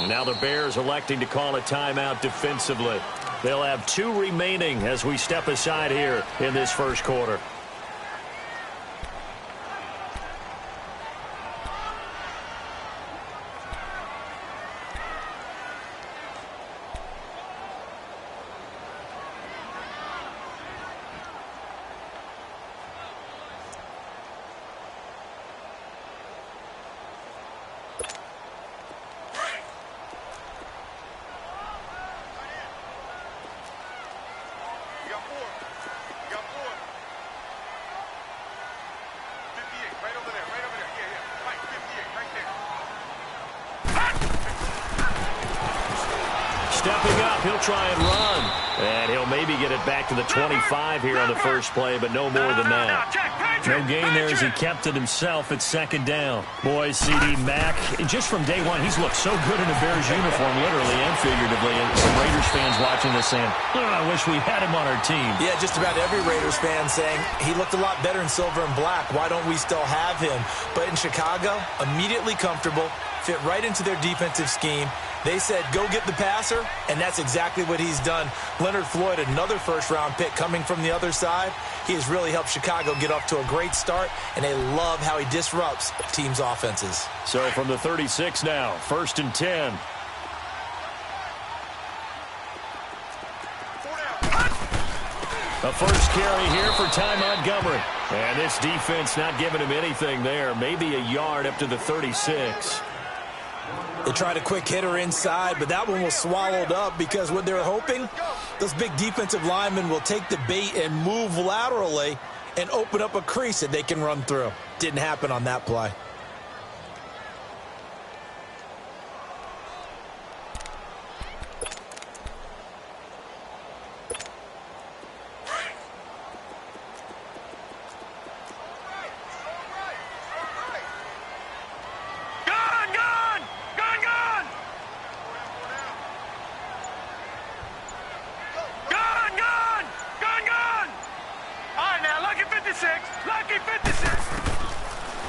Now the Bears electing to call a timeout defensively. They'll have 2 remaining as we step aside here in this first quarter. Stepping up, he'll try and run. And he'll maybe get it back to the 25 here on the first play, but no more than that. No gain there as he kept it himself at second down. Boy, C.D. Mack, just from day one, he's looked so good in a Bears uniform, literally and figuratively. And some Raiders fans watching this saying, I wish we had him on our team. Yeah, just about every Raiders fan saying, he looked a lot better in silver and black. Why don't we still have him? But in Chicago, immediately comfortable, fit right into their defensive scheme. They said, go get the passer, and that's exactly what he's done. Leonard Floyd, another first-round pick coming from the other side. He has really helped Chicago get off to a great start, and they love how he disrupts teams' offenses. So from the 36 now, 1st and 10. A first carry here for Ty Montgomery. And this defense not giving him anything there. Maybe a yard up to the 36. They tried a quick hitter inside, but that one was swallowed up because what they're hoping, those big defensive linemen will take the bait and move laterally and open up a crease that they can run through. Didn't happen on that play.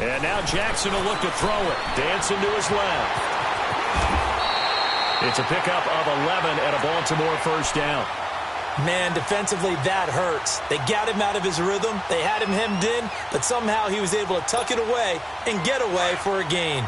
And now Jackson will look to throw it. Dancing to his left. It's a pickup of 11 and a Baltimore first down. Man, defensively, that hurts. They got him out of his rhythm. They had him hemmed in, but somehow he was able to tuck it away and get away for a gain.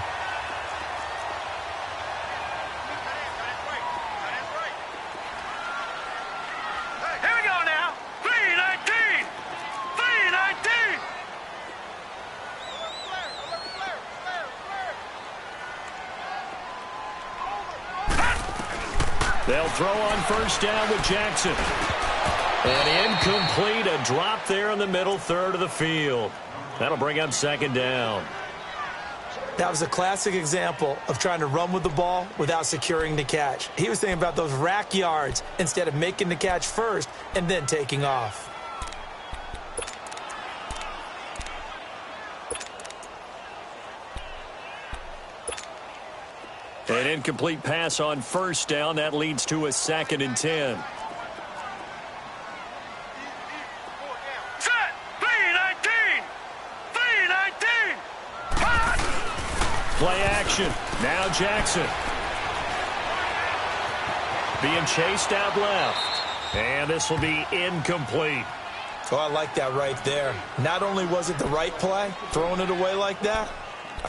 They'll throw on first down with Jackson. And incomplete, a drop there in the middle third of the field. That'll bring up second down. That was a classic example of trying to run with the ball without securing the catch. He was thinking about those rack yards instead of making the catch first and then taking off. An incomplete pass on first down. That leads to a 2nd and 10. Set! 3-19! 3-19! Play action. Now Jackson. Being chased out left. And this will be incomplete. Oh, I like that right there. Not only was it the right play, throwing it away like that,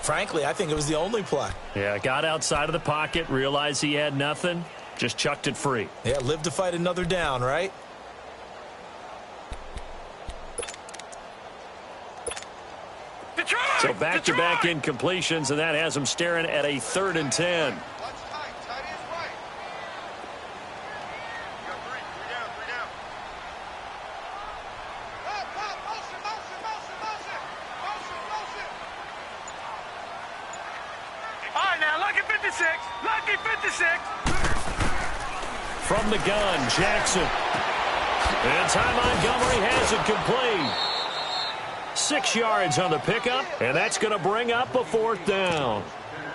frankly, I think it was the only play. Yeah, got outside of the pocket, realized he had nothing, just chucked it free. Yeah, live to fight another down, right? So back-to-back incompletions, and that has him staring at a 3rd and 10. Lucky 56. From the gun, Jackson. And Ty Montgomery has it complete. 6 yards on the pickup, and that's going to bring up a 4th down.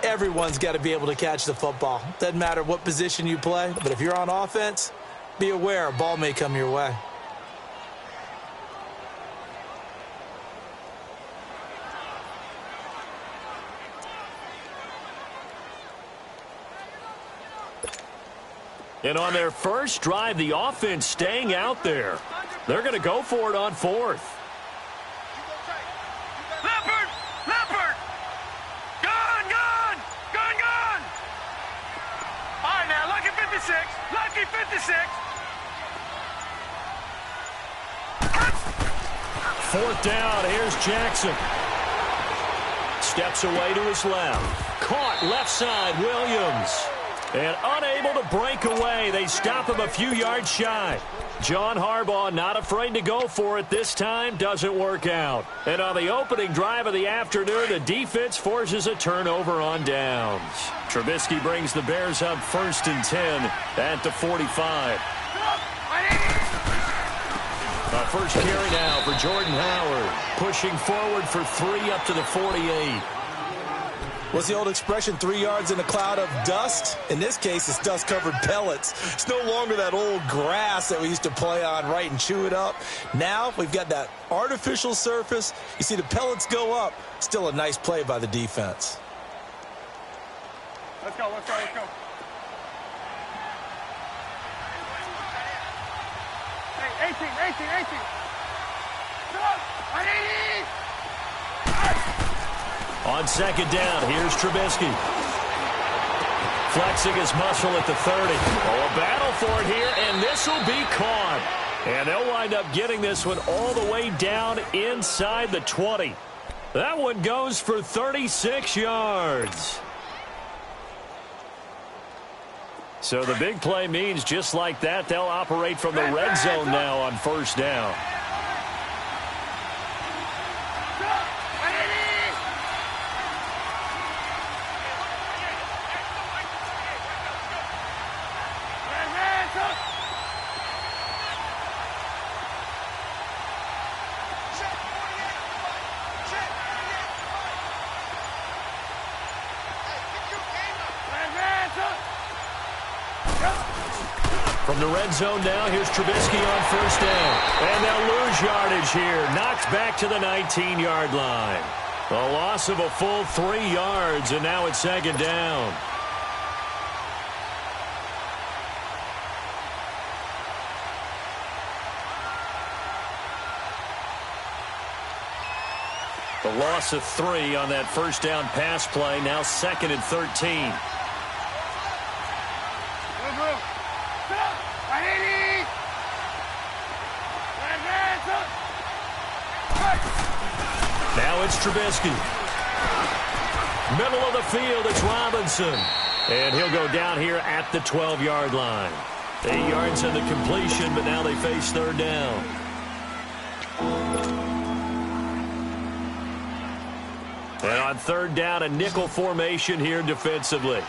Everyone's got to be able to catch the football. Doesn't matter what position you play, but if you're on offense, be aware a ball may come your way. And on their first drive, the offense staying out there. They're going to go for it on fourth. Leopard! Leopard! Gone! Gone! Gone! Gone! All right, now, lucky 56. Lucky 56. Fourth down. Here's Jackson. Steps away to his left. Caught left side, Williams. And unable to break away. They stop him a few yards shy. John Harbaugh not afraid to go for it this time. Doesn't work out. And on the opening drive of the afternoon, the defense forces a turnover on downs. Trubisky brings the Bears up 1st and 10 at the 45. First carry now for Jordan Howard. Pushing forward for 3 up to the 48. What's the old expression, 3 yards in a cloud of dust? In this case, it's dust-covered pellets. It's no longer that old grass that we used to play on, right, and chew it up. Now we've got that artificial surface. You see the pellets go up. Still a nice play by the defense. Let's go, let's go, let's go. Hey, 18. Come on, I need it. On second down, here's Trubisky. Flexing his muscle at the 30. Oh, a battle for it here, and this will be caught. And they'll wind up getting this one all the way down inside the 20. That one goes for 36 yards. So the big play means just like that, they'll operate from the red zone now on first down. From the red zone now, here's Trubisky on first down. And they'll lose yardage here. Knocked back to the 19-yard line. A loss of a full 3 yards, and now it's second down. The loss of 3 on that first down pass play. Now 2nd and 13. Now it's Trubisky. Middle of the field, it's Robinson. And he'll go down here at the 12-yard line. 8 yards in the completion, but now they face third down. And on third down, a nickel formation here defensively.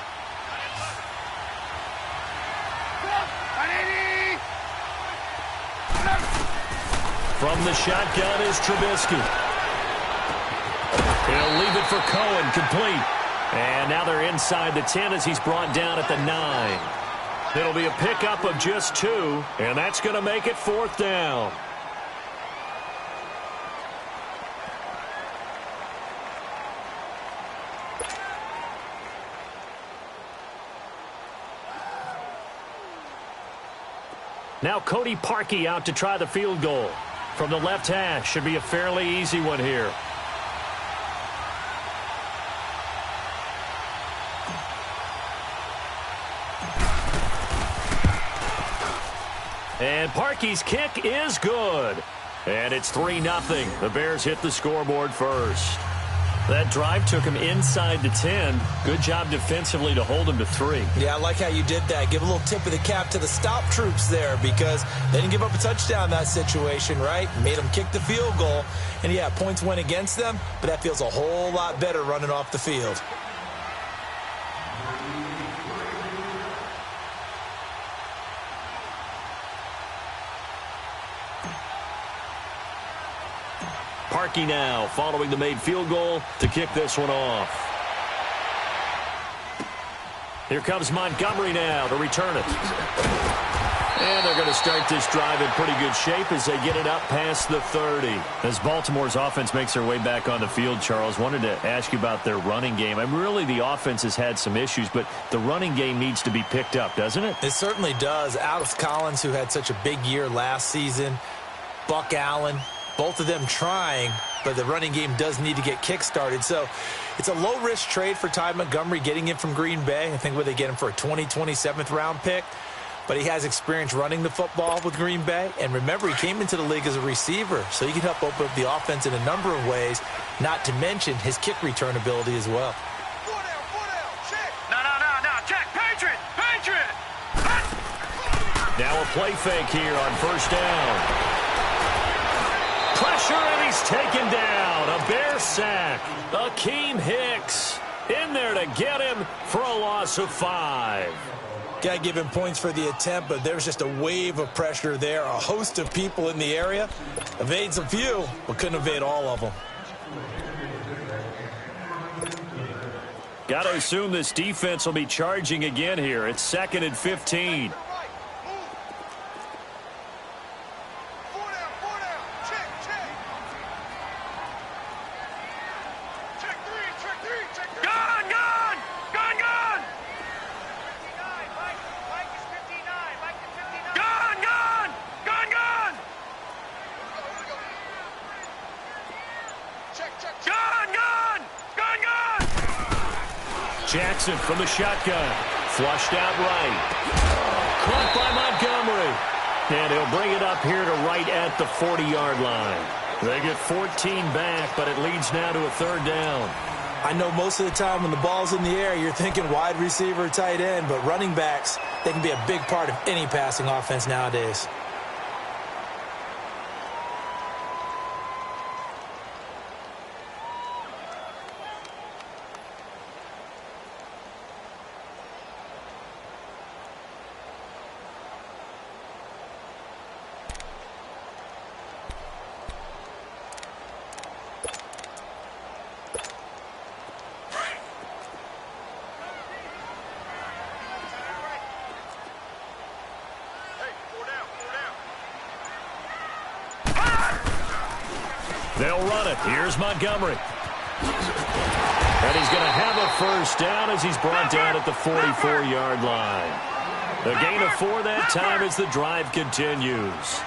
From the shotgun is Trubisky. He'll leave it for Cohen, complete. And now they're inside the 10 as he's brought down at the 9. It'll be a pickup of just 2, and that's going to make it fourth down. Now Cody Parkey out to try the field goal. From the left hash, should be a fairly easy one here. And Parkey's kick is good. And it's 3-0. The Bears hit the scoreboard first. That drive took him inside the 10. Good job defensively to hold him to 3. Yeah, I like how you did that. Give a little tip of the cap to the stop troops there because they didn't give up a touchdown in that situation, right? Made them kick the field goal. And, yeah, points went against them, but that feels a whole lot better running off the field. Parkey now following the made field goal to kick this one off. Here comes Montgomery now to return it. And they're going to start this drive in pretty good shape as they get it up past the 30. As Baltimore's offense makes their way back on the field, Charles, wanted to ask you about their running game. I mean, really, the offense has had some issues, but the running game needs to be picked up, doesn't it? It certainly does. Alex Collins, who had such a big year last season, Buck Allen, both of them trying, but the running game does need to get kick-started. So it's a low-risk trade for Ty Montgomery getting him from Green Bay. I think where they get him for a 27th round pick. But he has experience running the football with Green Bay. And remember, he came into the league as a receiver, so he can help open up the offense in a number of ways, not to mention his kick return ability as well. No, check, Patriot. Now a play fake here on first down. Pressure, and he's taken down. A Bear sack. Akeem Hicks in there to get him for a loss of 5. Got to give him points for the attempt, but there's just a wave of pressure there. A host of people in the area. Evades a few, but couldn't evade all of them. Got to assume this defense will be charging again here. It's 2nd and 15. Jackson from the shotgun. Flushed out right. Caught by Montgomery. And he'll bring it up here to right at the 40-yard line. They get 14 back, but it leads now to a 3rd down. I know most of the time when the ball's in the air, you're thinking wide receiver, tight end, but running backs, they can be a big part of any passing offense nowadays. They'll run it. Here's Montgomery. And he's going to have a first down as he's brought down at the 44-yard line. A gain of 4 that time as the drive continues.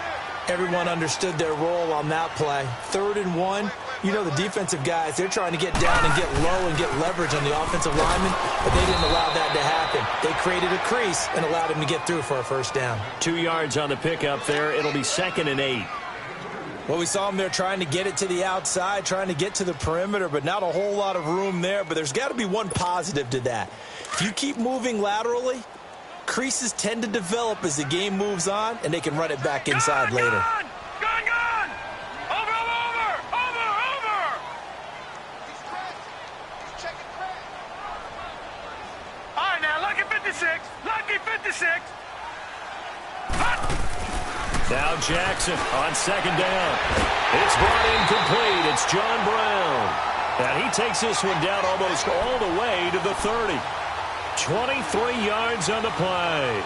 Everyone understood their role on that play. 3rd and 1. You know the defensive guys, they're trying to get down and get low and get leverage on the offensive lineman, but they didn't allow that to happen. They created a crease and allowed him to get through for a first down. 2 yards on the pickup there. It'll be 2nd and 8. Well, we saw him there trying to get it to the outside, trying to get to the perimeter, but not a whole lot of room there. But there's got to be one positive to that. If you keep moving laterally, creases tend to develop as the game moves on, and they can run it back inside later. Gone! Over! All right, now, lucky 56. Now Jackson on 2nd down. It's brought incomplete. It's John Brown. And he takes this one down almost all the way to the 30. 23 yards on the play.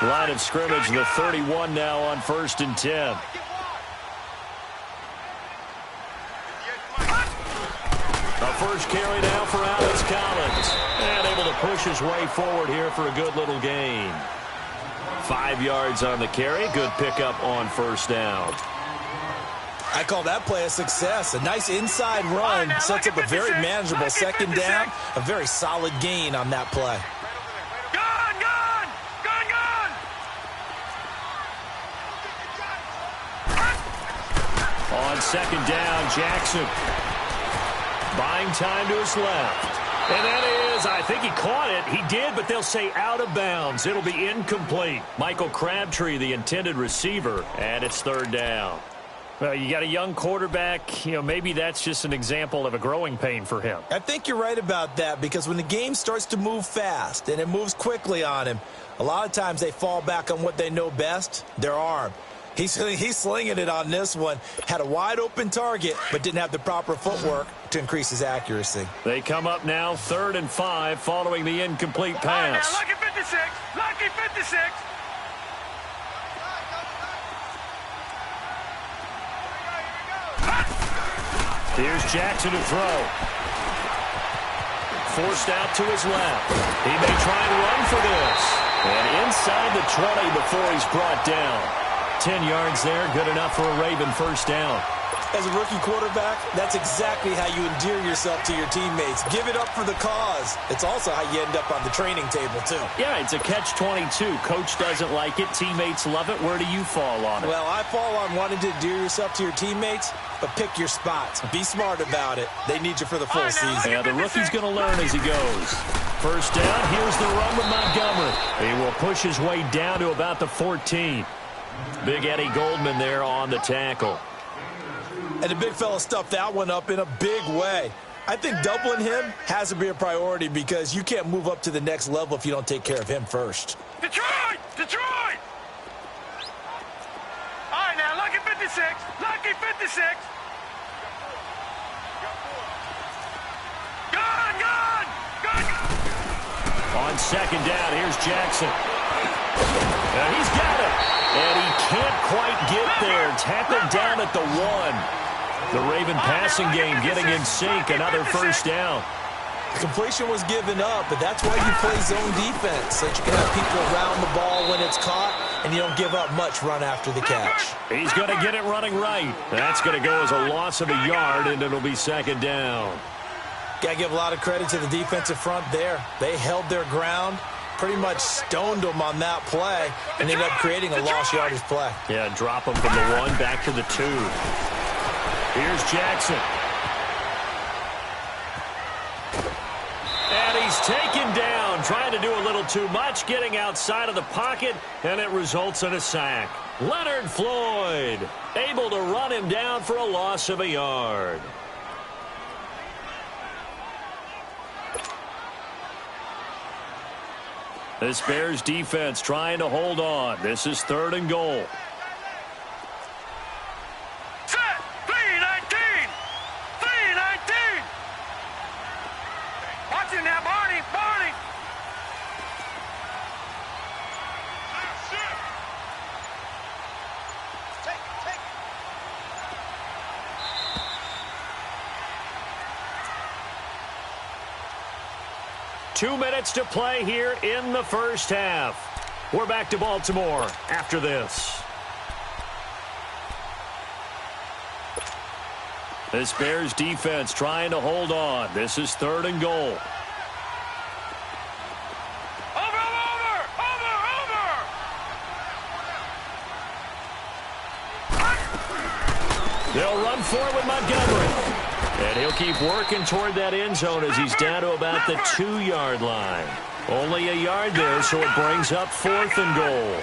Line of scrimmage, the 31 now on 1st and 10. A first carry now for Alex Collins. And able to push his way forward here for a good little gain. 5 yards on the carry. Good pickup on 1st down. I call that play a success. A nice inside run sets up a very manageable 2nd down. A very solid gain on that play. On 2nd down, Jackson buying time to his left. And that is, I think he caught it. He did, but they'll say out of bounds. It'll be incomplete. Michael Crabtree, the intended receiver, and it's 3rd down. Well, you got a young quarterback. Maybe that's just an example of a growing pain for him. I think you're right about that because when the game starts to move fast and it moves quickly on him, a lot of times they fall back on what they know best, their arm. He's slinging it on this one. Had a wide-open target, but didn't have the proper footwork to increase his accuracy. They come up now 3rd and 5 following the incomplete pass. Now, lucky 56. Lucky 56. Here's Jackson to throw. Forced out to his left. He may try and run for this. And inside the 20 before he's brought down. 10 yards there, good enough for a Raven first down. As a rookie quarterback, that's exactly how you endear yourself to your teammates. Give it up for the cause. It's also how you end up on the training table, too. Yeah, it's a catch-22. Coach doesn't like it. Teammates love it. Where do you fall on it? Well, I fall on wanting to endear yourself to your teammates, but pick your spots. Be smart about it. They need you for the full season. Yeah, the rookie's going to learn as he goes. First down, here's the run with Montgomery. He will push his way down to about the 14. Big Eddie Goldman there on the tackle. And the big fella stuffed that one up in a big way. I think doubling him has to be a priority because you can't move up to the next level if you don't take care of him first. Detroit! Detroit! All right, now, lucky 56. Lucky 56. Gone, gone! Gone, gone! On second down, here's Jackson. And he's got it. And he can't quite get there. Tackled down at the 1. The Raven passing game getting in sync. Another first down. Completion was given up, but that's why you play zone defense, so that you can have people around the ball when it's caught, and you don't give up much run after the catch. He's going to get it running right. That's going to go as a loss of a yard, and it'll be second down. Got to give a lot of credit to the defensive front there. They held their ground, pretty much stoned them on that play, and ended up creating a lost yardage play. Yeah, drop them from the 1 back to the 2. Here's Jackson. And he's taken down, trying to do a little too much, getting outside of the pocket, and it results in a sack. Leonard Floyd able to run him down for a loss of a yard. This Bears defense trying to hold on. This is 3rd and goal. Set! 3-19! 3-19! Watch it now, Barney! Barney! Take it! 2 minutes to play here in the first half. We're back to Baltimore after this. This Bears defense trying to hold on. This is 3rd and goal. They'll run for it with Montgomery. And he'll keep working toward that end zone as he's down to about the 2-yard line. Only a yard there, so it brings up 4th and goal.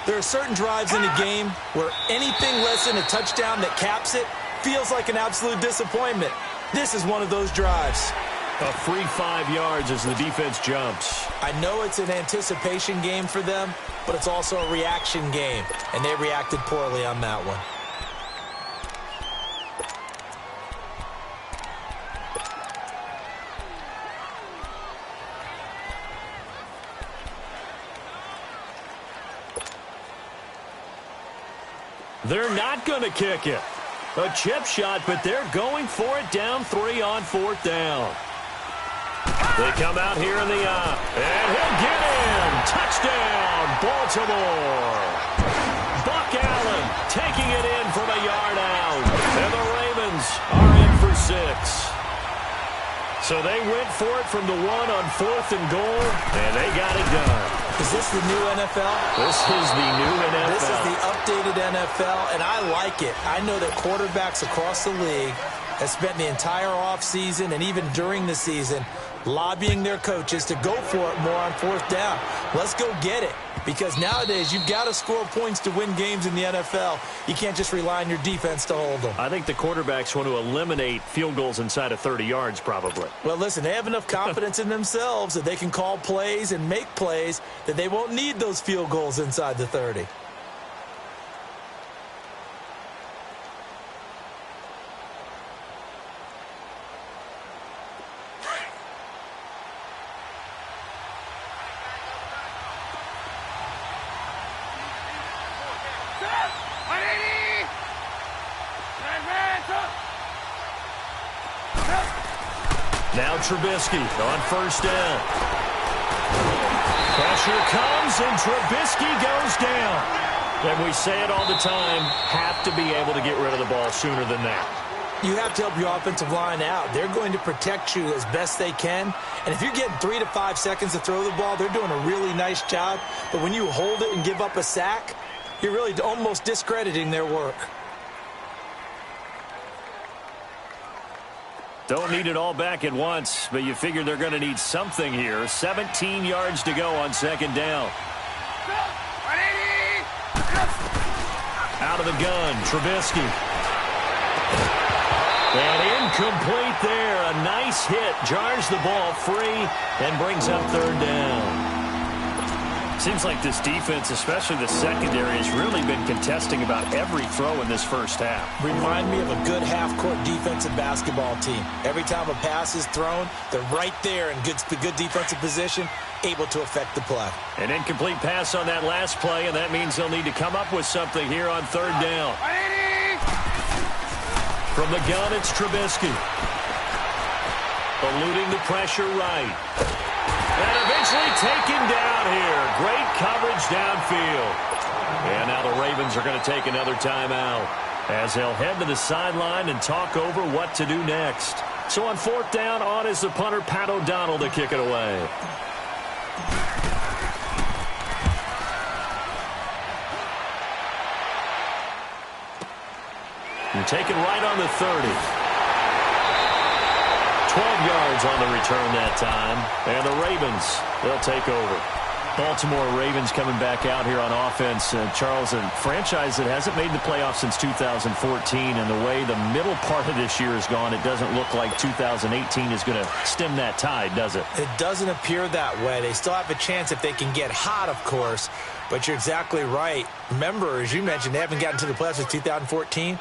There are certain drives in the game where anything less than a touchdown that caps it feels like an absolute disappointment. This is one of those drives. A free 5 yards as the defense jumps. I know it's an anticipation game for them, but it's also a reaction game, and they reacted poorly on that one. They're not going to kick it. A chip shot, but they're going for it down 3 on 4th down. They come out here in the and he'll get in. Touchdown, Baltimore. Buck Allen taking it in from a yard out. And the Ravens are in for 6. So they went for it from the 1 on 4th and goal, and they got it done. Is this the new NFL? This is the new NFL. This is the updated NFL, and I like it. I know that quarterbacks across the league have spent the entire offseason and even during the season lobbying their coaches to go for it more on fourth down. Let's go get it. Because nowadays, you've got to score points to win games in the NFL. You can't just rely on your defense to hold them. I think the quarterbacks want to eliminate field goals inside of 30 yards, probably. Well, listen, they have enough confidence in themselves that they can call plays and make plays that they won't need those field goals inside the 30. Now Trubisky on first down. Pressure comes, and Trubisky goes down. And we say it all the time, have to be able to get rid of the ball sooner than that. You have to help your offensive line out. They're going to protect you as best they can. And if you're getting 3 to 5 seconds to throw the ball, they're doing a really nice job. But when you hold it and give up a sack, you're really almost discrediting their work. Don't need it all back at once, but you figure they're going to need something here. 17 yards to go on second down. Out of the gun, Trubisky. And incomplete there. A nice hit. Jars the ball free and brings up third down. Seems like this defense, especially the secondary, has really been contesting about every throw in this first half. Remind me of a good half-court defensive basketball team. Every time a pass is thrown, they're right there in good defensive position, able to affect the play. An incomplete pass on that last play, and that means they'll need to come up with something here on third down. From the gun, it's Trubisky. Eluding the pressure right. And eventually taken down here. Great coverage downfield. And now the Ravens are going to take another timeout as they'll head to the sideline and talk over what to do next. So on fourth down, on is the punter, Pat O'Donnell, to kick it away. And taken right on the 30. 12 yards on the return that time. And the Ravens, they'll take over. Baltimore Ravens coming back out here on offense. Charles, a franchise that hasn't made the playoffs since 2014. And the way the middle part of this year has gone, it doesn't look like 2018 is going to stem that tide, does it? It doesn't appear that way. They still have a chance if they can get hot, of course. But you're exactly right. Remember, as you mentioned, they haven't gotten to the playoffs since 2014.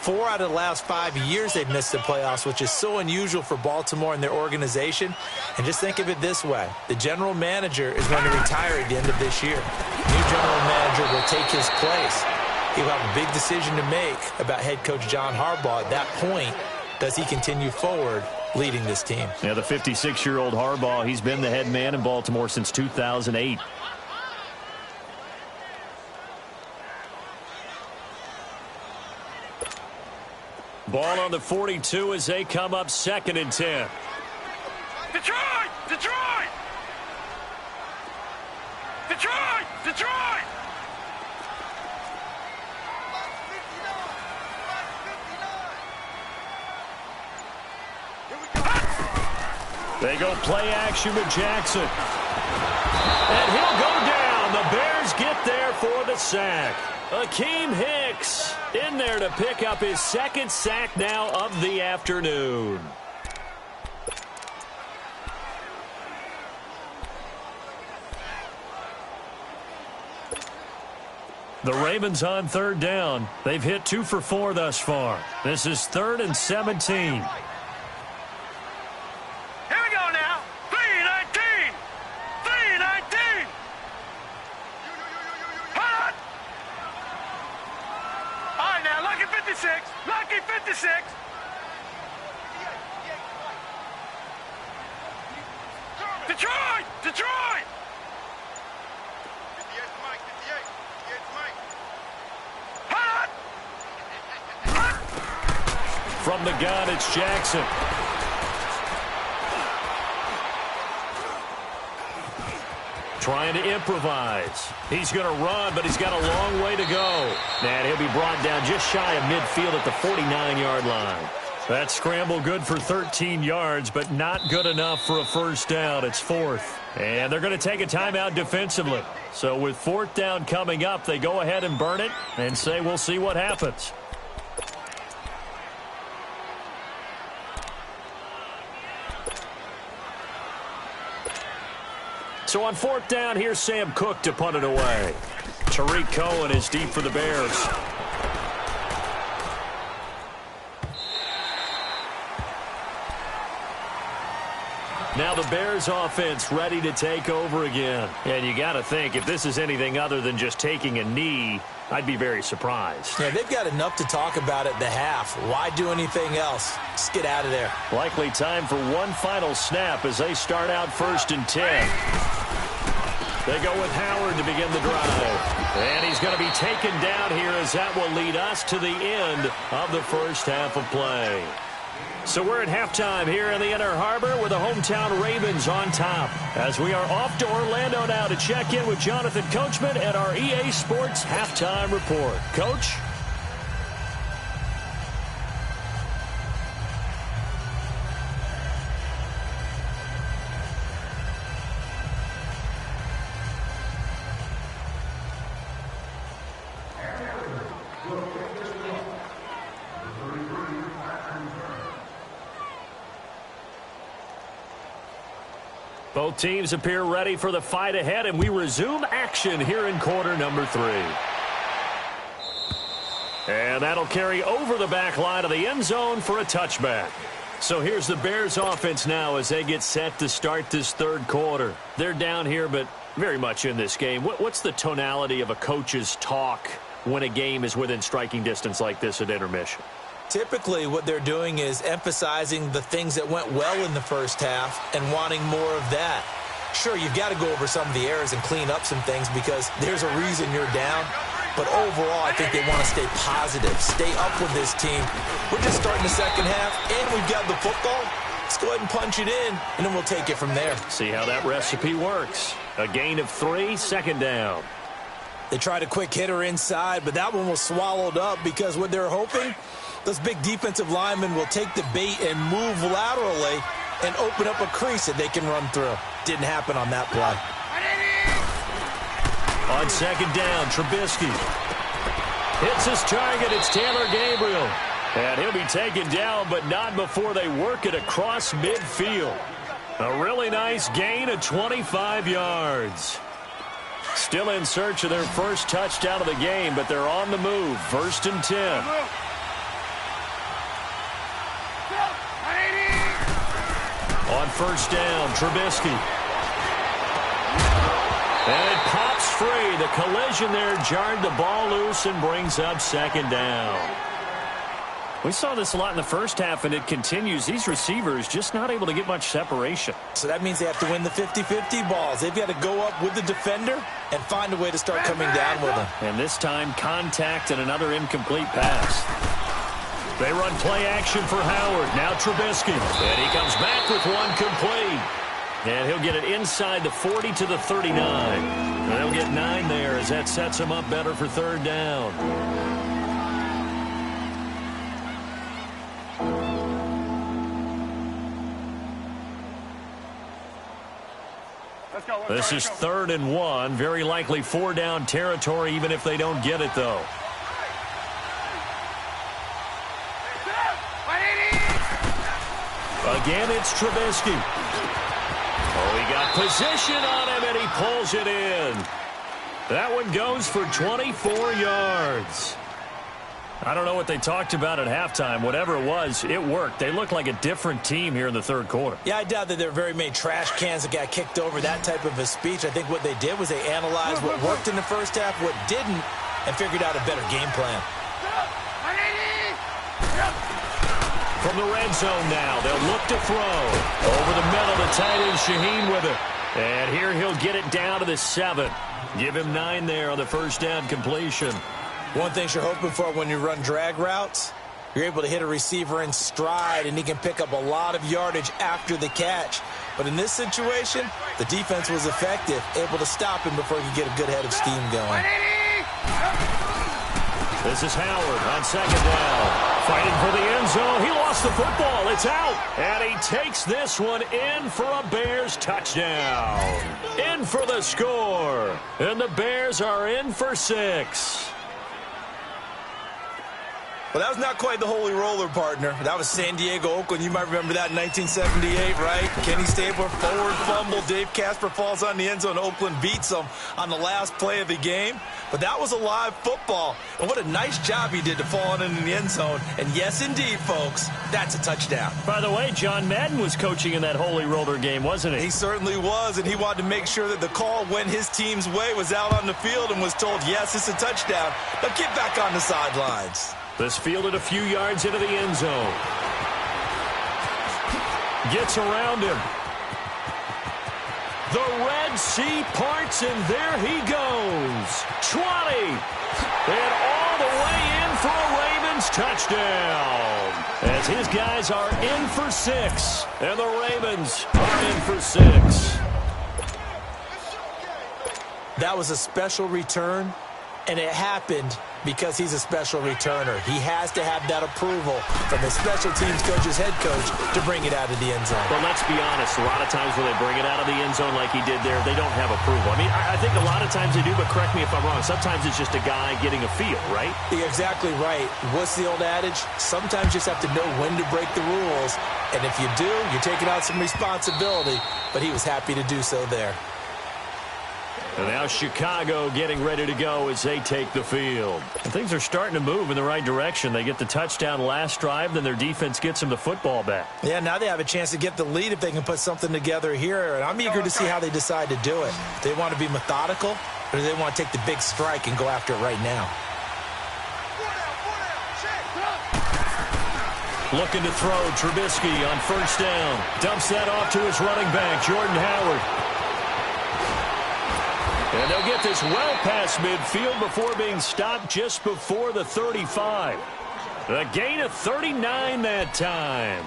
4 out of the last 5 years they've missed the playoffs, which is so unusual for Baltimore and their organization. And just think of it this way. The general manager is going to retire at the end of this year. New general manager will take his place. He'll have a big decision to make about head coach John Harbaugh. At that point, does he continue forward leading this team? Yeah, the 56-year-old Harbaugh, he's been the head man in Baltimore since 2008. Ball on the 42 as they come up 2nd and 10. Detroit! Detroit! Detroit! Detroit! They go play action with Jackson. And he'll go down. The Bears get there for the sack. Akeem Hicks in there to pick up his 2nd sack now of the afternoon. The Ravens on third down. They've hit 2 for 4 thus far. This is 3rd and 17. Lucky 56. Detroit! Detroit! 58 Mike, 58 Mike. Hot! From the gun, it's Jackson. Trying to improvise. He's going to run, but he's got a long way to go. And he'll be brought down just shy of midfield at the 49-yard line. That scramble good for 13 yards, but not good enough for a first down. It's fourth. And they're going to take a timeout defensively. So with fourth down coming up, they go ahead and burn it and say we'll see what happens. So on fourth down, here's Sam Cook to punt it away. Tariq Cohen is deep for the Bears. Now the Bears offense ready to take over again. And you got to think, if this is anything other than just taking a knee, I'd be very surprised. Yeah, they've got enough to talk about at the half. Why do anything else? Just get out of there. Likely time for one final snap as they start out 1st and 10. They go with Howard to begin the drive. And he's going to be taken down here as that will lead us to the end of the first half of play. So we're at halftime here in the Inner Harbor with the hometown Ravens on top. As we are off to Orlando now to check in with Jonathan Coachman at our EA Sports Halftime Report. Coach? Both teams appear ready for the fight ahead, and we resume action here in quarter number 3. And that'll carry over the back line of the end zone for a touchback. So here's the Bears offense now as they get set to start this third quarter. They're down here, but very much in this game. What's the tonality of a coach's talk when a game is within striking distance like this at intermission? Typically, what they're doing is emphasizing the things that went well in the first half and wanting more of that. Sure, you've got to go over some of the errors and clean up some things because there's a reason you're down. But overall, I think they want to stay positive, stay up with this team. We're just starting the second half, and we've got the football. Let's go ahead and punch it in, and then we'll take it from there. See how that recipe works. A gain of 3, second down. They tried a quick hitter inside, but that one was swallowed up because what they're hoping, those big defensive linemen will take the bait and move laterally and open up a crease that they can run through. Didn't happen on that play. On second down, Trubisky hits his target. It's Taylor Gabriel. And he'll be taken down, but not before they work it across midfield. A really nice gain of 25 yards. Still in search of their first touchdown of the game, but they're on the move. 1st and 10. On first down, Trubisky. And it pops free. The collision there jarred the ball loose and brings up second down. We saw this a lot in the first half, and it continues. These receivers just not able to get much separation. So that means they have to win the 50-50 balls. They've got to go up with the defender and find a way to start coming down with them. And this time, contact and another incomplete pass. They run play action for Howard. Now Trubisky. And he comes back with one complete. And he'll get it inside the 40 to the 39. And they'll get 9 there as that sets him up better for third down. This is 3rd and 1. Very likely 4-down territory, even if they don't get it, though. Again, it's Trubisky. Oh, he got position on him, and he pulls it in. That one goes for 24 yards. I don't know what they talked about at halftime. Whatever it was, it worked. They look like a different team here in the third quarter. Yeah, I doubt that there are very many trash cans that got kicked over, that type of a speech. I think what they did was they analyzed what worked in the first half, what didn't, and figured out a better game plan. From the red zone now, they'll look to throw. Over the middle, the tight end Shaheen with it. And here he'll get it down to the 7. Give him 9 there on the first down completion. One thing you're hoping for when you run drag routes, you're able to hit a receiver in stride, and he can pick up a lot of yardage after the catch. But in this situation, the defense was effective, able to stop him before he could get a good head of steam going. This is Howard on second down. Fighting for the end zone. He lost the football. It's out. And he takes this one in for a Bears touchdown. In for the score. And the Bears are in for 6. Well, that was not quite the holy roller, partner. That was San Diego, Oakland. You might remember that in 1978, right? Kenny Stabler, forward fumble. Dave Casper falls on the end zone. Oakland beats them on the last play of the game. But that was a live football. And what a nice job he did to fall in the end zone. And yes, indeed, folks, that's a touchdown. By the way, John Madden was coaching in that holy roller game, wasn't he? He certainly was, and he wanted to make sure that the call went his team's way, was out on the field, and was told, yes, it's a touchdown. Now get back on the sidelines. This fielded a few yards into the end zone. Gets around him. The Red Sea parts, and there he goes. 20. And all the way in for a Ravens touchdown. As his guys are in for 6. And the Ravens are in for 6. That was a special return, and it happened because he's a special returner. He has to have that approval from the special teams coach's head coach to bring it out of the end zone. But let's be honest, a lot of times when they bring it out of the end zone like he did there, they don't have approval. I mean, I think a lot of times they do, but correct me if I'm wrong. Sometimes it's just a guy getting a feel, right? You're exactly right. What's the old adage? Sometimes you just have to know when to break the rules, and if you do, you're taking out some responsibility, but he was happy to do so there. And now Chicago getting ready to go as they take the field. And things are starting to move in the right direction. They get the touchdown last drive, then their defense gets them the football back. Yeah, now they have a chance to get the lead if they can put something together here. And I'm eager to see how they decide to do it. Do they want to be methodical, or do they want to take the big strike and go after it right now? Looking to throw, Trubisky on first down. Dumps that off to his running back, Jordan Howard. And they'll get this well past midfield before being stopped just before the 35. A gain of 39 that time.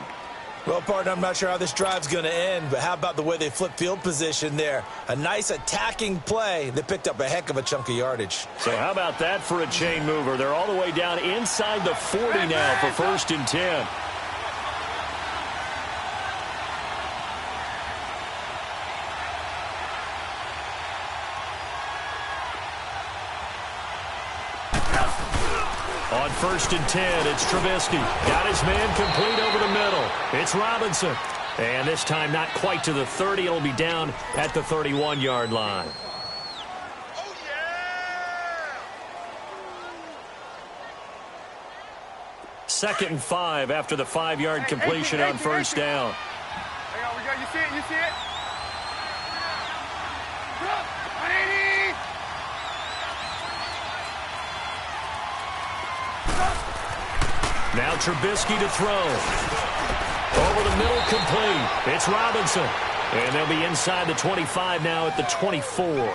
Well, partner, I'm not sure how this drive's going to end, but how about the way they flip field position there? A nice attacking play. They picked up a heck of a chunk of yardage. So how about that for a chain mover? They're all the way down inside the 40 now for 1st and 10. On 1st and 10, it's Trubisky. Got his man complete over the middle. It's Robinson. And this time not quite to the 30. It'll be down at the 31-yard line. Oh, yeah! 2nd and 5 after the 5-yard completion on first down. Hang on, we got, you see it, you see it? 180! Now Trubisky to throw. Over the middle, complete. It's Robinson. And they'll be inside the 25 now at the 24.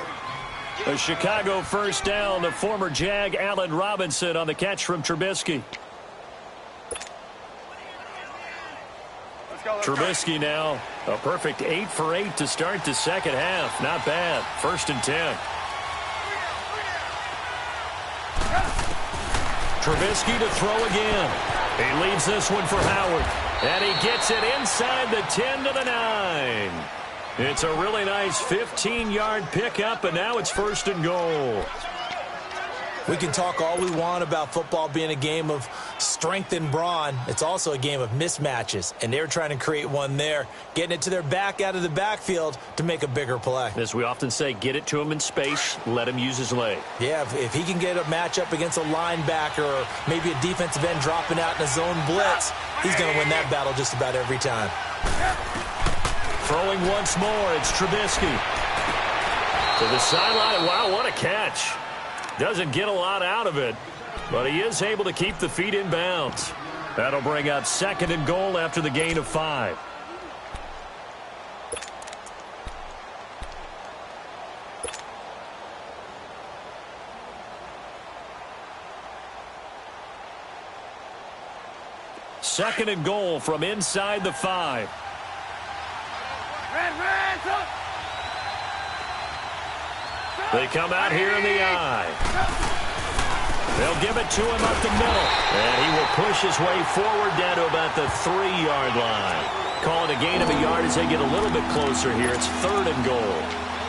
A Chicago first down. The former Jag, Allen Robinson, on the catch from Trubisky. Trubisky now, a perfect 8 for 8 to start the second half. Not bad. 1st and 10. Trubisky to throw again. He leaves this one for Howard. And he gets it inside the 10 to the 9. It's a really nice 15-yard pickup, and now it's 1st and goal. We can talk all we want about football being a game of strength and brawn. It's also a game of mismatches, and they're trying to create one there, getting it to their back out of the backfield to make a bigger play. As we often say, get it to him in space, let him use his leg. Yeah, if he can get a matchup against a linebacker or maybe a defensive end dropping out in a zone blitz, he's going to win that battle just about every time. Throwing once more, it's Trubisky. To the sideline. Wow, what a catch. Doesn't get a lot out of it, but he is able to keep the feet in bounds. That'll bring up 2nd and goal after the gain of 5. Second and goal from inside the 5. They come out here in the I. They'll give it to him up the middle. And he will push his way forward down to about the 3-yard line. Call it a gain of a yard as they get a little bit closer here. It's 3rd and goal.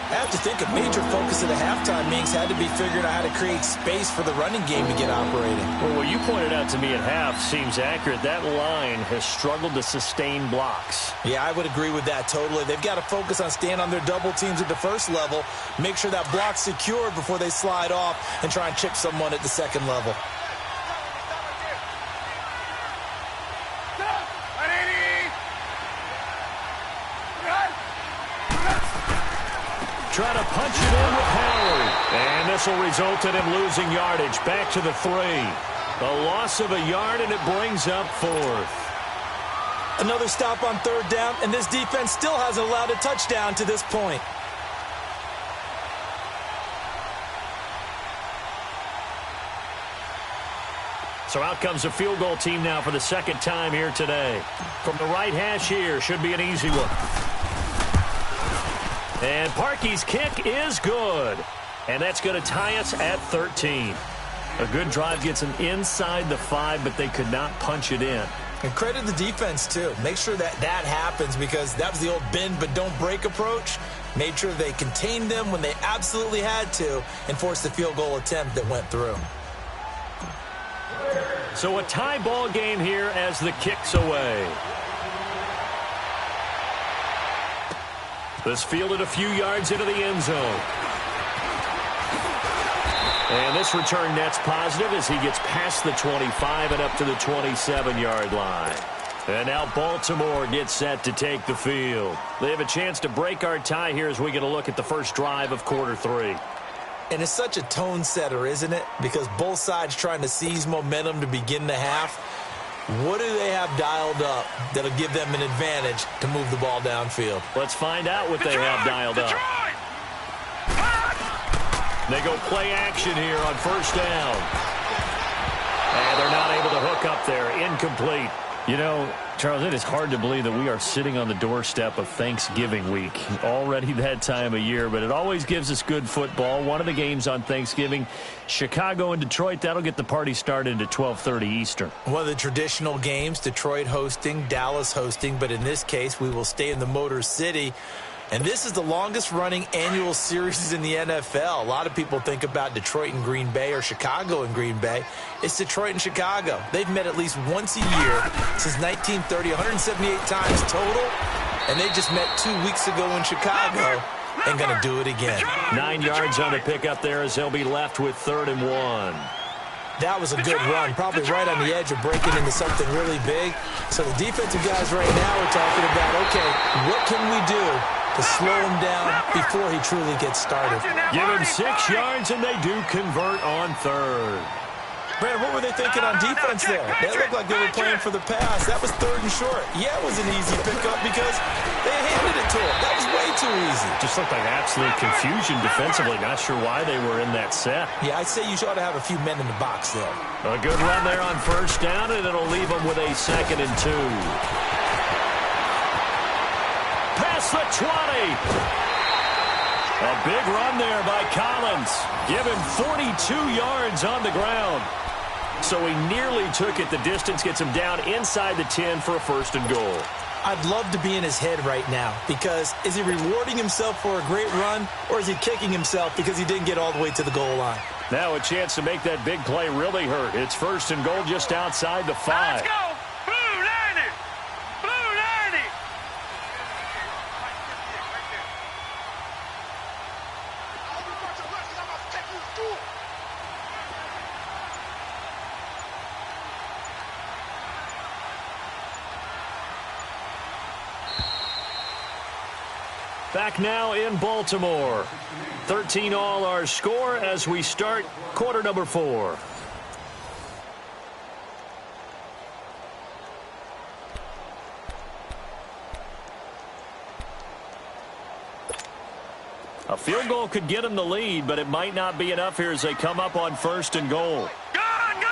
I have to think a major focus of the halftime meetings had to be figuring out how to create space for the running game to get operating. Well, what you pointed out to me at half seems accurate. That line has struggled to sustain blocks. Yeah, I would agree with that totally. They've got to focus on staying on their double teams at the first level, make sure that block's secured before they slide off and try and chip someone at the second level. Try to punch it in with Howard. And this will result in him losing yardage. Back to the 3. A loss of a yard, and it brings up 4th. Another stop on 3rd down, and this defense still hasn't allowed a touchdown to this point. So out comes the field goal team now for the 2nd time here today. From the right hash here, should be an easy one. And Parkey's kick is good. And that's going to tie us at 13. A good drive gets them inside the 5, but they could not punch it in. And credit the defense, too. Make sure that happens because that was the old bend but don't break approach. Made sure they contained them when they absolutely had to and forced the field goal attempt that went through. So a tie ball game here as the kick's away. This fielded a few yards into the end zone. And this return net's positive as he gets past the 25 and up to the 27-yard line. And now Baltimore gets set to take the field. They have a chance to break our tie here as we get a look at the first drive of quarter 3. And it's such a tone setter, isn't it? Because both sides trying to seize momentum to begin the half. What do they have dialed up that'll give them an advantage to move the ball downfield? Let's find out what they have dialed up. They go play action here on 1st down. And they're not able to hook up there. Incomplete. You know, Charles, it is hard to believe that we are sitting on the doorstep of Thanksgiving week. Already that time of year, but it always gives us good football. One of the games on Thanksgiving, Chicago and Detroit, that'll get the party started at 12:30 Eastern. One of the traditional games, Detroit hosting, Dallas hosting, but in this case, we will stay in the Motor City. And this is the longest-running annual series in the NFL. A lot of people think about Detroit and Green Bay or Chicago and Green Bay. It's Detroit and Chicago. They've met at least once a year since 1930, 178 times total. And they just met 2 weeks ago in Chicago and going to do it again. 9 yards on the pickup there as they'll be left with 3rd and 1. That was a good run, probably right on the edge of breaking into something really big. So the defensive guys right now are talking about, okay, what can we do to slow him down before he truly gets started? Give him 6 yards, and they do convert on 3rd. Brandon, what were they thinking on defense there? They looked like they were playing for the pass. That was 3rd and short. Yeah, it was an easy pickup because they handed it to him. That was way too easy. Just looked like absolute confusion defensively. Not sure why they were in that set. Yeah, I'd say you ought to have a few men in the box there. A good run there on 1st down, and it'll leave them with a 2nd and 2. Past the 20. A big run there by Collins. Give him 42 yards on the ground. So he nearly took it the distance, gets him down inside the 10 for a 1st and goal. I'd love to be in his head right now because is he rewarding himself for a great run or is he kicking himself because he didn't get all the way to the goal line? Now a chance to make that big play really hurt. It's 1st and goal just outside the 5. Let's go! Blue 90! Blue 90! Back now in Baltimore. 13 all our score as we start quarter number 4. A field goal could get them the lead, but it might not be enough here as they come up on 1st and goal. Gone!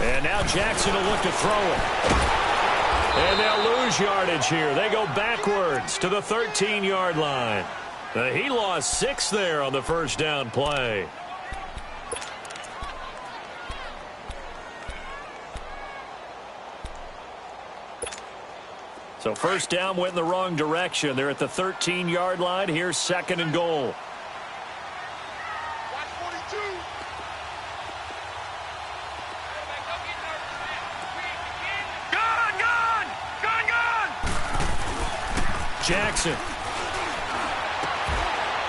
And now Jackson will look to throw it. And they'll lose yardage here. They go backwards to the 13-yard line. He lost 6 there on the first down play. So first down went in the wrong direction. They're at the 13-yard line. Here's 2nd and goal. Jackson.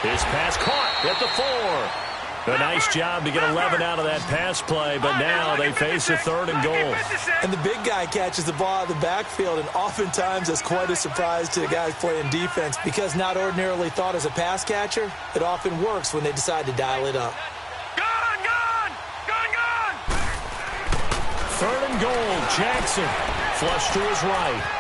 His pass caught at the 4. A nice job to get 11 out of that pass play, but now they face a 3rd and goal. And the big guy catches the ball out of the backfield, and oftentimes that's quite a surprise to the guys playing defense because not ordinarily thought as a pass catcher, it often works when they decide to dial it up. Gone! 3rd and goal. Jackson flush to his right.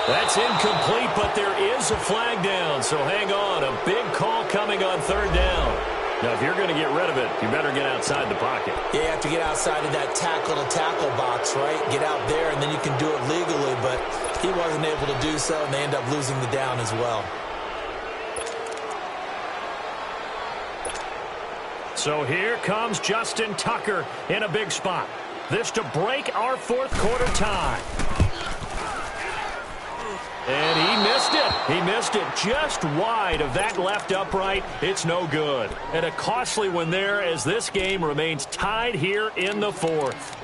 That's incomplete, but there is a flag down, so hang on. A big call coming on 3rd down. Now, if you're going to get rid of it, you better get outside the pocket. Yeah, you have to get outside of that tackle-to-tackle box, right? Get out there, and then you can do it legally, but he wasn't able to do so, and they end up losing the down as well. So here comes Justin Tucker in a big spot. This to break our 4th quarter tie. And he missed it. He missed it just wide of that left upright. It's no good. And a costly one there as this game remains tied here in the 4th.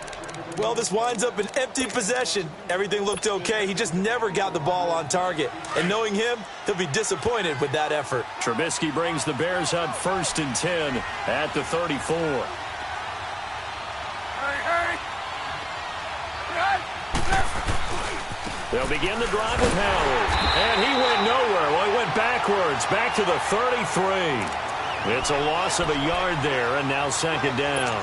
Well, this winds up an empty possession. Everything looked okay. He just never got the ball on target. And knowing him, he'll be disappointed with that effort. Trubisky brings the Bears up 1st and 10 at the 34. They'll begin the drive with Howard. And he went nowhere. Well, he went backwards, back to the 33. It's a loss of a yard there, and now 2nd down.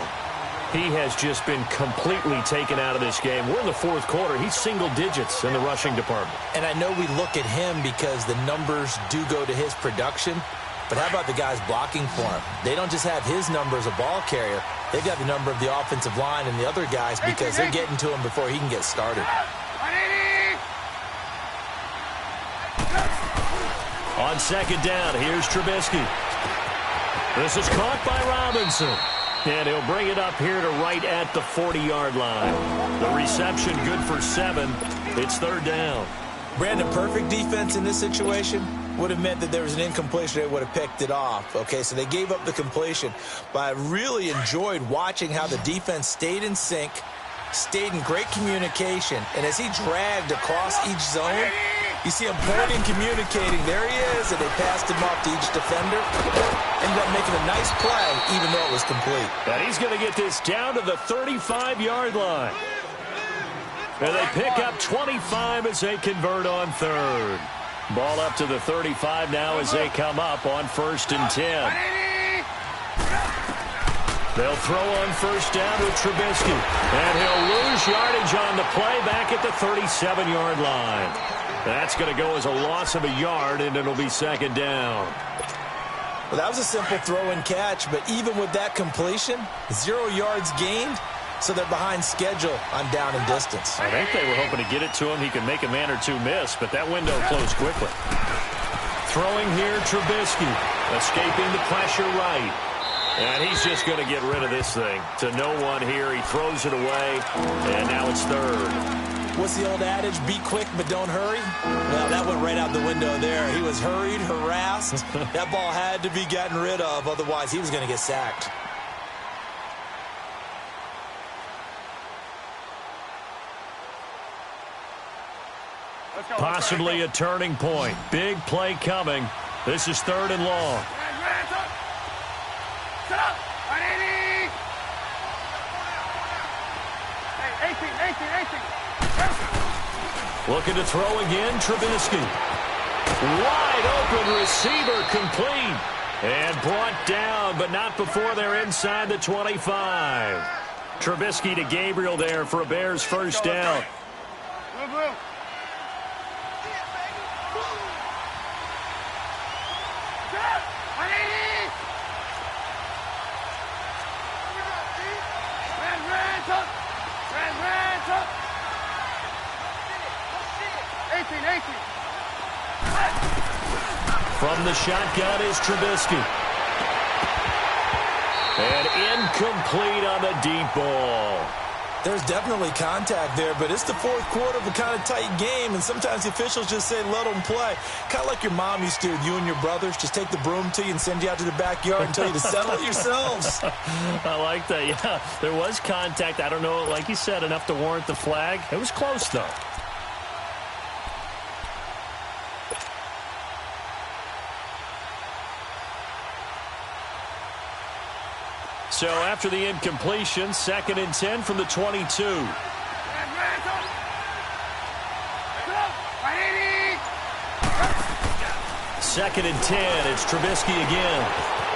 He has just been completely taken out of this game. We're in the 4th quarter. He's single digits in the rushing department. And I know we look at him because the numbers do go to his production. But how about the guys blocking for him? They don't just have his number as a ball carrier. They've got the number of the offensive line and the other guys because they're getting to him before he can get started. On 2nd down, here's Trubisky. This is caught by Robinson. And he'll bring it up here to right at the 40-yard line. The reception good for 7. It's 3rd down. Brandon, perfect defense in this situation would have meant that there was an incompletion. They would have picked it off. Okay, so they gave up the completion. But I really enjoyed watching how the defense stayed in sync, stayed in great communication. And as he dragged across each zone, you see him pointing, communicating. There he is, and they passed him off to each defender. Ended up making a nice play, even though it was complete. And he's going to get this down to the 35-yard line. And they pick up 25 as they convert on 3rd. Ball up to the 35 now as they come up on 1st and 10. They'll throw on 1st down with Trubisky. And he'll lose yardage on the play back at the 37-yard line. That's going to go as a loss of a yard, and it'll be 2nd down. Well, that was a simple throw and catch, but even with that completion, 0 yards gained, so they're behind schedule on down and distance. I think they were hoping to get it to him. He could make a man or two miss, but that window closed quickly. Throwing here, Trubisky, escaping the pressure right. And he's just going to get rid of this thing. To no one here. He throws it away, and now it's 3rd. What's the old adage? Be quick, but don't hurry? Well, that went right out the window there. He was hurried, harassed. That ball had to be gotten rid of. Otherwise, he was going to get sacked. Possibly a turning point. Big play coming. This is 3rd and long. Set up! 18. Looking to throw again, Trubisky. Wide open receiver complete. And brought down, but not before they're inside the 25. Trubisky to Gabriel there for a Bears 1st down. Blue. From the shotgun is Trubisky. And incomplete on the deep ball. There's definitely contact there, but it's the fourth quarter of a kind of tight game, and sometimes the officials just say, let them play. Kind of like your mom used to with you and your brothers. Just take the broom to you and send you out to the backyard and tell you to settle it yourselves. I like that. Yeah, there was contact. I don't know, like you said, enough to warrant the flag. It was close, though. So after the incompletion, 2nd and 10 from the 22. Second and 10, it's Trubisky again.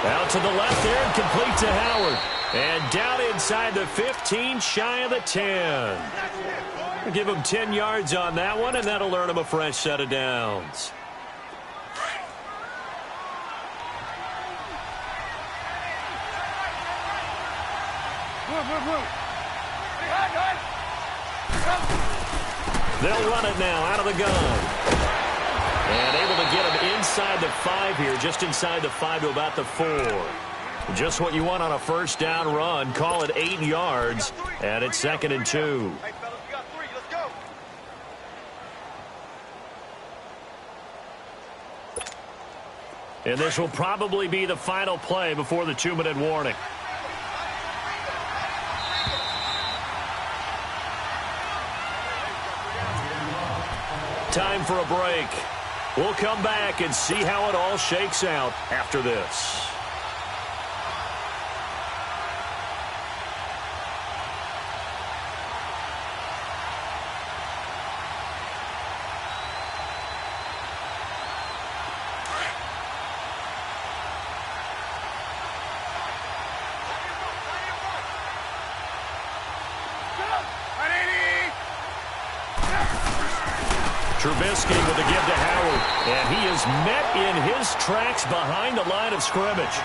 Out to the left there and complete to Howard. And down inside the 15, shy of the 10. We'll give him 10 yards on that one, and that'll earn him a fresh set of downs. They'll run it now out of the gun. And able to get him inside the 5 here, just inside the 5 to about the 4. Just what you want on a first down run. Call it 8 yards, and it's 2nd and 2. And this will probably be the final play before the 2-minute warning. Time for a break. We'll come back and see how it all shakes out after this. Trubisky with a give to Howard. And he is met in his tracks behind the line of scrimmage.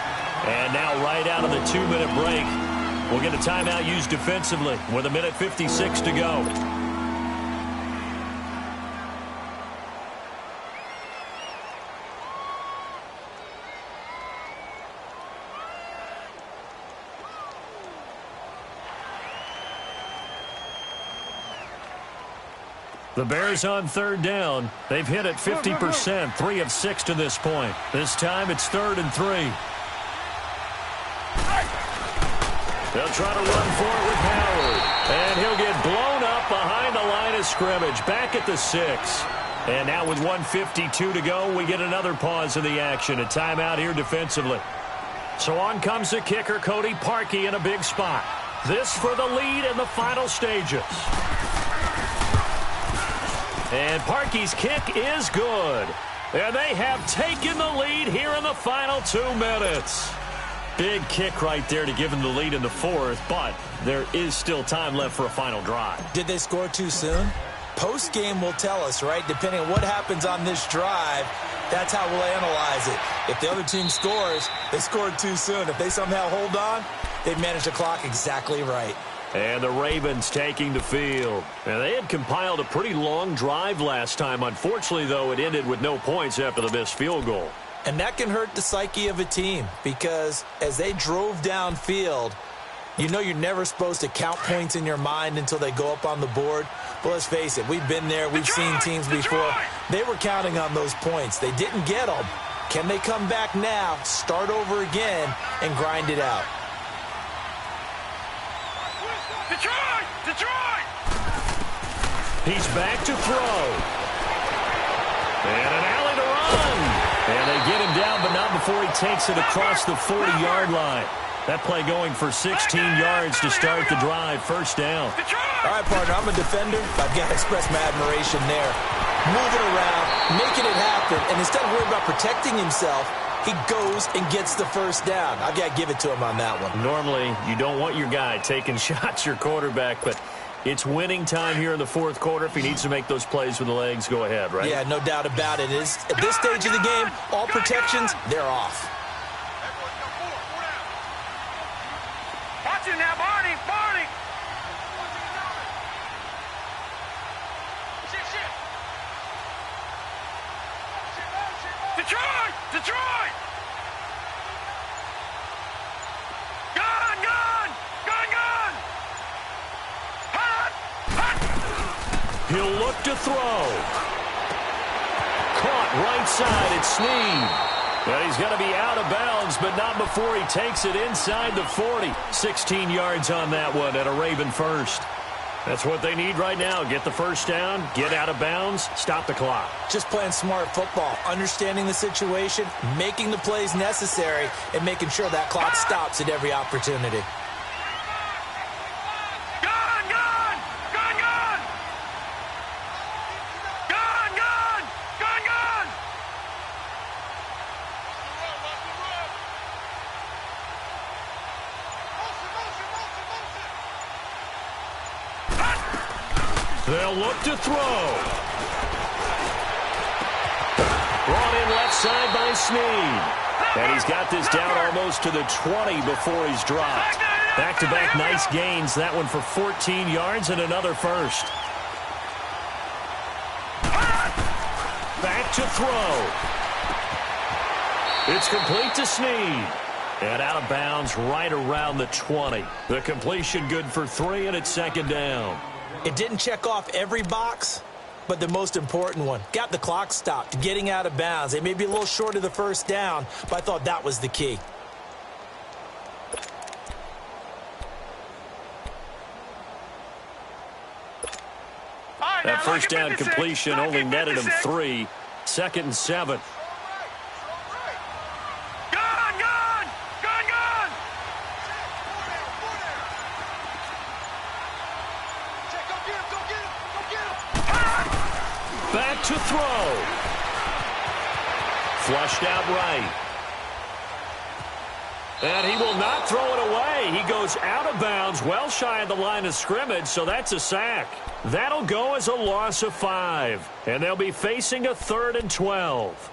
And now right out of the 2-minute break, we'll get a timeout used defensively with 1:56 to go. The Bears on 3rd down. They've hit it 50%, 3 of 6 to this point. This time it's 3rd and 3. They'll try to run for it with Howard. And he'll get blown up behind the line of scrimmage, back at the 6. And now with 1:52 to go, we get another pause in the action. A timeout here defensively. So on comes the kicker, Cody Parkey, in a big spot. This for the lead in the final stages. And Parkey's kick is good. And they have taken the lead here in the final 2 minutes. Big kick right there to give them the lead in the 4th, but there is still time left for a final drive. Did they score too soon? Post-game will tell us, right? Depending on what happens on this drive, that's how we'll analyze it. If the other team scores, they scored too soon. If they somehow hold on, they've managed the clock exactly right. And the Ravens taking the field. And they had compiled a pretty long drive last time. Unfortunately, though, it ended with no points after the missed field goal. And that can hurt the psyche of a team because as they drove downfield, you know you're never supposed to count points in your mind until they go up on the board. But let's face it, we've been there. We've seen teams before. They were counting on those points. They didn't get them. Can they come back now, start over again, and grind it out? Detroit! Detroit! He's back to throw. And an alley to run. And they get him down, but not before he takes it across the 40-yard line. That play going for 16 yards to start the drive. First down. All right, partner, I'm a defender. I've got to express my admiration there. Moving around, making it happen, and instead of worrying about protecting himself, he goes and gets the first down. I've got to give it to him on that one. Normally, you don't want your guy taking shots, your quarterback, but it's winning time here in the 4th quarter. If he needs to make those plays with the legs, go ahead, right? Yeah, no doubt about it. At this stage of the game, all protections, they're off. Watch it now, Barney! Barney! Detroit! Detroit! Gun, gun! Gun, gun! Hot! Hot! He'll look to throw. Caught right side at Snead. And he's going to be out of bounds, but not before he takes it inside the 40. 16 yards on that one and a Raven first. That's what they need right now. Get the first down, get out of bounds, stop the clock. Just playing smart football, understanding the situation, making the plays necessary, and making sure that clock stops at every opportunity. Gun, gun! Gun, gun! Gun, gun! Gun, gun! They'll look to throw. Brought in left side by Snead. And he's got this down almost to the 20 before he's dropped. Back-to-back nice gains. That one for 14 yards and another first. Back to throw. It's complete to Snead. And out of bounds right around the 20. The completion good for 3, and it's second down. It didn't check off every box, but the most important one. Got the clock stopped, getting out of bounds. They may be a little short of the first down, but I thought that was the key. That first down completion only netted him 3. 2nd and 7. Gun, gun! Gun, gun! Back to throw. Flushed out right. And he will not throw it away. He goes out of bounds, well shy of the line of scrimmage, so that's a sack. That'll go as a loss of 5. And they'll be facing a 3rd and 12.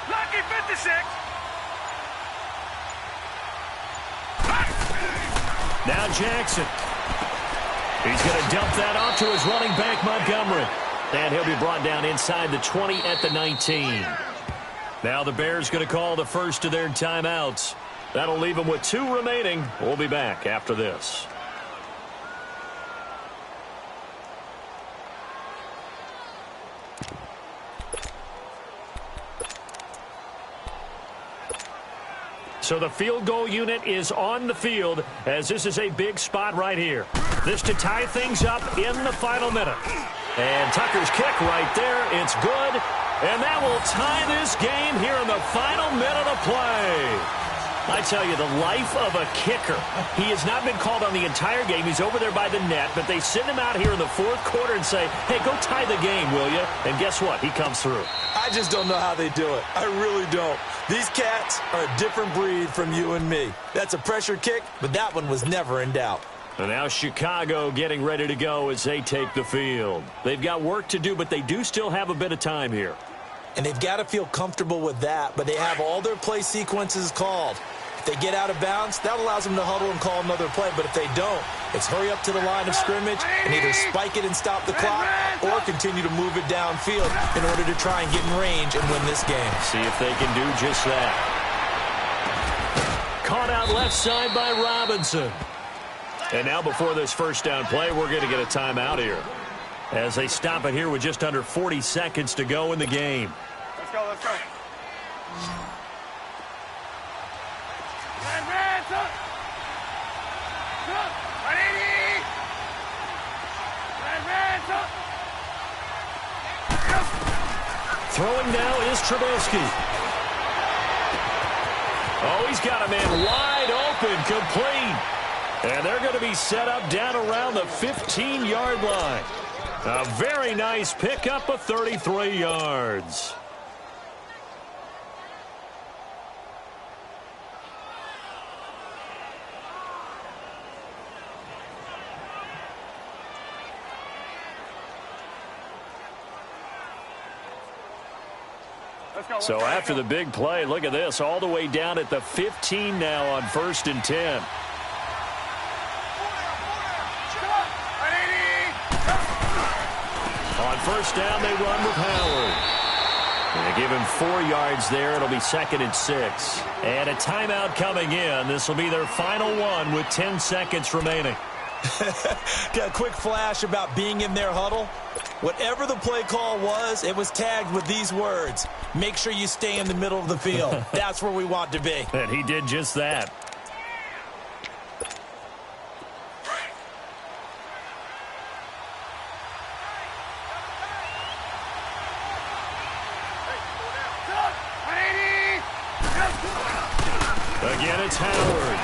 Lucky 56. Now Jackson. He's going to dump that off to his running back, Montgomery. And he'll be brought down inside the 20 at the 19. Now the Bears going to call the first of their timeouts. That'll leave them with 2 remaining. We'll be back after this. So the field goal unit is on the field as this is a big spot right here. This to tie things up in the final minute. And Tucker's kick right there. It's good. And that will tie this game here in the final minute of play. I tell you, the life of a kicker. He has not been called on the entire game. He's over there by the net, but they send him out here in the 4th quarter and say, hey, go tie the game, will you? And guess what? He comes through. I just don't know how they do it. I really don't. These cats are a different breed from you and me. That's a pressure kick, but that one was never in doubt. And now Chicago getting ready to go as they take the field. They've got work to do, but they do still have a bit of time here. And they've got to feel comfortable with that, but they have all their play sequences called. If they get out of bounds, that allows them to huddle and call another play. But if they don't, it's hurry up to the line of scrimmage and either spike it and stop the clock or continue to move it downfield in order to try and get in range and win this game. See if they can do just that. Caught out left side by Robinson. And now before this first down play, we're going to get a timeout here as they stop it here with just under 40 seconds to go in the game. Let's go, let's go. Throwing now is Trubisky. Oh, he's got a man wide open, complete. And they're going to be set up down around the 15-yard line. A very nice pickup of 33 yards. So after the big play, look at this, all the way down at the 15 now on 1st and 10. On 1st down, they run with Howard. They give him 4 yards there. It'll be 2nd and 6. And a timeout coming in. This will be their final one with 10 seconds remaining. Got a quick flash about being in their huddle. Whatever the play call was, it was tagged with these words: make sure you stay in the middle of the field. That's where we want to be. And he did just that. Again, it's Howard.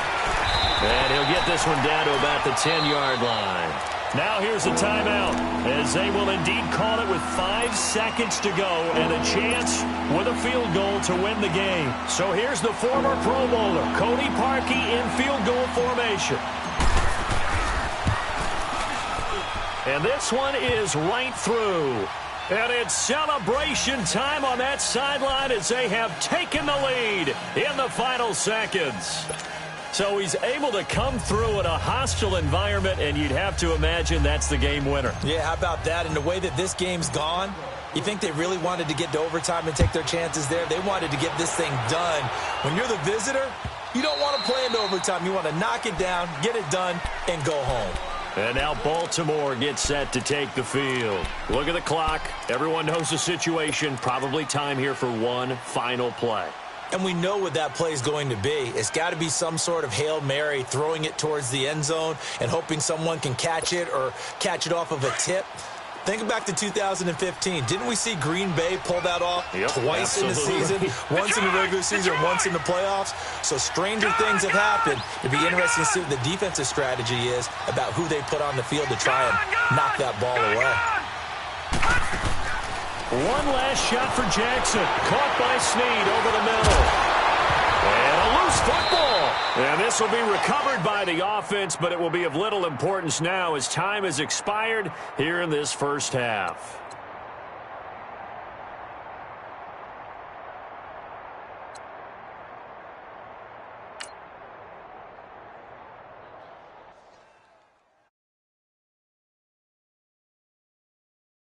And he'll get this one down to about the 10-yard line. Now here's a timeout, as they will indeed call it with 5 seconds to go and a chance with a field goal to win the game. So here's the former Pro Bowler, Cody Parkey, in field goal formation. And this one is right through. And it's celebration time on that sideline as they have taken the lead in the final seconds. So he's able to come through in a hostile environment, and you'd have to imagine that's the game winner. Yeah, how about that? And the way that this game's gone, you think they really wanted to get to overtime and take their chances there? They wanted to get this thing done. When you're the visitor, you don't want to play into overtime. You want to knock it down, get it done, and go home. And now Baltimore gets set to take the field. Look at the clock. Everyone knows the situation. Probably time here for one final play. And we know what that play is going to be. It's got to be some sort of Hail Mary, throwing it towards the end zone and hoping someone can catch it or catch it off of a tip. Think back to 2015. Didn't we see Green Bay pull that off twice in the season? Once in the regular season, once in the playoffs. So stranger things have happened. It'd be interesting to see what the defensive strategy is about who they put on the field to try and knock that ball away. One last shot for Jackson. Caught by Snead over the middle. And a loose football. And this will be recovered by the offense, but it will be of little importance now as time has expired here in this first half.